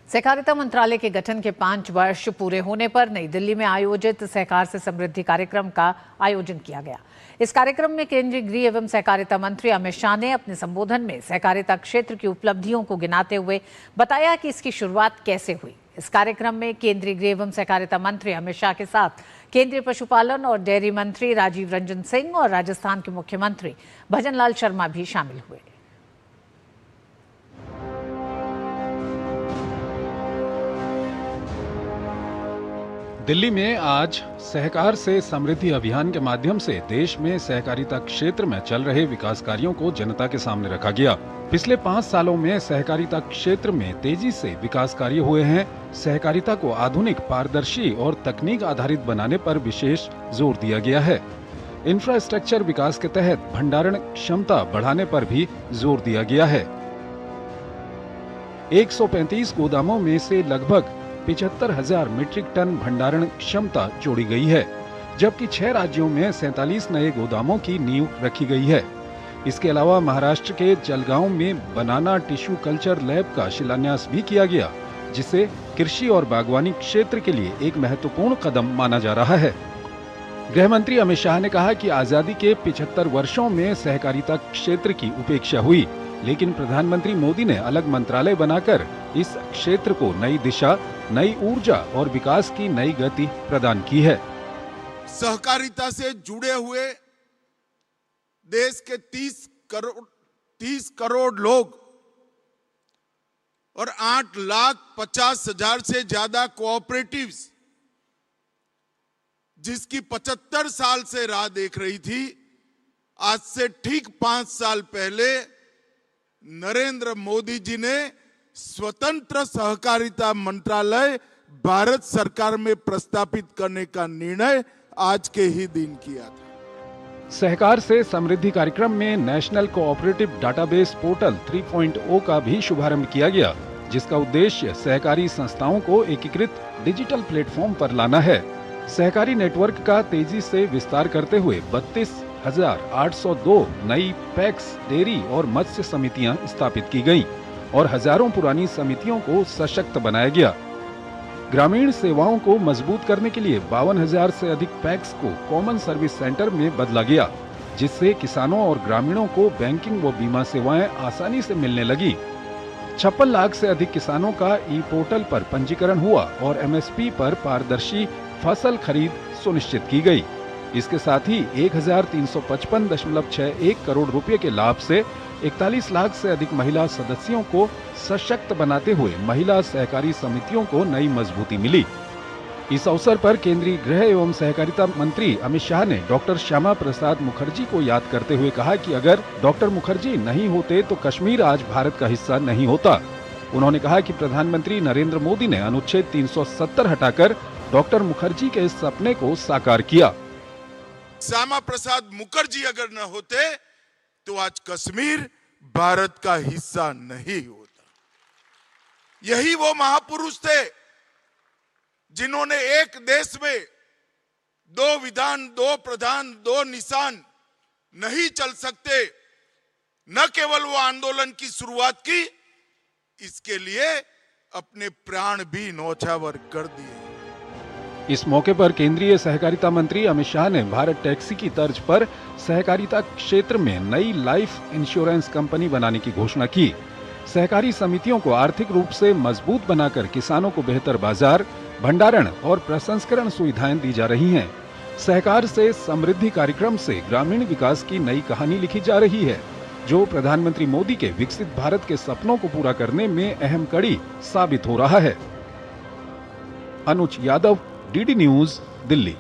सहकारिता मंत्रालय के गठन के 5 वर्ष पूरे होने पर नई दिल्ली में आयोजित सहकार से समृद्धि कार्यक्रम का आयोजन किया गया। इस कार्यक्रम में केंद्रीय गृह एवं सहकारिता मंत्री अमित शाह ने अपने संबोधन में सहकारिता क्षेत्र की उपलब्धियों को गिनाते हुए बताया कि इसकी शुरुआत कैसे हुई। इस कार्यक्रम में केंद्रीय गृह एवं सहकारिता मंत्री अमित शाह के साथ केंद्रीय पशुपालन और डेयरी मंत्री राजीव रंजन सिंह और राजस्थान के मुख्यमंत्री भजनलाल शर्मा भी शामिल हुए। दिल्ली में आज सहकार से समृद्धि अभियान के माध्यम से देश में सहकारिता क्षेत्र में चल रहे विकास कार्यों को जनता के सामने रखा गया। पिछले 5 सालों में सहकारिता क्षेत्र में तेजी से विकास कार्य हुए हैं। सहकारिता को आधुनिक, पारदर्शी और तकनीक आधारित बनाने पर विशेष जोर दिया गया है। इंफ्रास्ट्रक्चर विकास के तहत भंडारण क्षमता बढ़ाने पर भी जोर दिया गया है। 135 गोदामों में से लगभग 75,000 मीट्रिक टन भंडारण क्षमता जोड़ी गई है, जबकि 6 राज्यों में 47 नए गोदामों की नींव रखी गई है। इसके अलावा महाराष्ट्र के जलगांव में बनाना टिश्यू कल्चर लैब का शिलान्यास भी किया गया, जिसे कृषि और बागवानी क्षेत्र के लिए एक महत्वपूर्ण कदम माना जा रहा है। गृह मंत्री अमित शाह ने कहा कि आजादी के 75 वर्षों में सहकारिता क्षेत्र की उपेक्षा हुई, लेकिन प्रधानमंत्री मोदी ने अलग मंत्रालय बनाकर इस क्षेत्र को नई दिशा, नई ऊर्जा और विकास की नई गति प्रदान की है। सहकारिता से जुड़े हुए देश के 30 करोड़ लोग और 8,50,000 से ज्यादा कोऑपरेटिव्स, जिसकी 75 साल से राह देख रही थी, आज से ठीक 5 साल पहले नरेंद्र मोदी जी ने स्वतंत्र सहकारिता मंत्रालय भारत सरकार में प्रस्तापित करने का निर्णय आज के ही दिन किया था। सहकार से समृद्धि कार्यक्रम में नेशनल कोऑपरेटिव डाटाबेस पोर्टल 3.0 का भी शुभारंभ किया गया, जिसका उद्देश्य सहकारी संस्थाओं को एकीकृत डिजिटल प्लेटफॉर्म पर लाना है। सहकारी नेटवर्क का तेजी से विस्तार करते हुए 32,802 नई पैक्स, डेयरी और मत्स्य समितियां स्थापित की गईं और हजारों पुरानी समितियों को सशक्त बनाया गया। ग्रामीण सेवाओं को मजबूत करने के लिए 52,000 से अधिक पैक्स को कॉमन सर्विस सेंटर में बदला गया, जिससे किसानों और ग्रामीणों को बैंकिंग व बीमा सेवाएं आसानी से मिलने लगी। 56 लाख से अधिक किसानों का ई पोर्टल पर पंजीकरण हुआ और एमएसपी पर पारदर्शी फसल खरीद सुनिश्चित की गई। इसके साथ ही 1,355.61 करोड़ रुपए के लाभ से 41 लाख से अधिक महिला सदस्यों को सशक्त बनाते हुए महिला सहकारी समितियों को नई मजबूती मिली। इस अवसर पर केंद्रीय गृह एवं सहकारिता मंत्री अमित शाह ने डॉक्टर श्यामा प्रसाद मुखर्जी को याद करते हुए कहा कि अगर डॉक्टर मुखर्जी नहीं होते तो कश्मीर आज भारत का हिस्सा नहीं होता। उन्होंने कहा कि प्रधानमंत्री नरेंद्र मोदी ने अनुच्छेद 370 हटाकर डॉक्टर मुखर्जी के इस सपने को साकार किया। श्यामा प्रसाद मुखर्जी अगर न होते तो आज कश्मीर भारत का हिस्सा नहीं होता। यही वो महापुरुष थे जिन्होंने एक देश में 2 विधान, 2 प्रधान, 2 निशान नहीं चल सकते, न केवल वो आंदोलन की शुरुआत की, इसके लिए अपने प्राण भी न्यौछावर कर दिए। इस मौके पर केंद्रीय सहकारिता मंत्री अमित शाह ने भारत टैक्सी की तर्ज पर सहकारिता क्षेत्र में नई लाइफ इंश्योरेंस कंपनी बनाने की घोषणा की। सहकारी समितियों को आर्थिक रूप से मजबूत बनाकर किसानों को बेहतर बाजार, भंडारण और प्रसंस्करण सुविधाएं दी जा रही हैं। सहकार से समृद्धि कार्यक्रम से ग्रामीण विकास की नई कहानी लिखी जा रही है, जो प्रधानमंत्री मोदी के विकसित भारत के सपनों को पूरा करने में अहम कड़ी साबित हो रहा है। अनुज यादव, डीडी न्यूज, दिल्ली।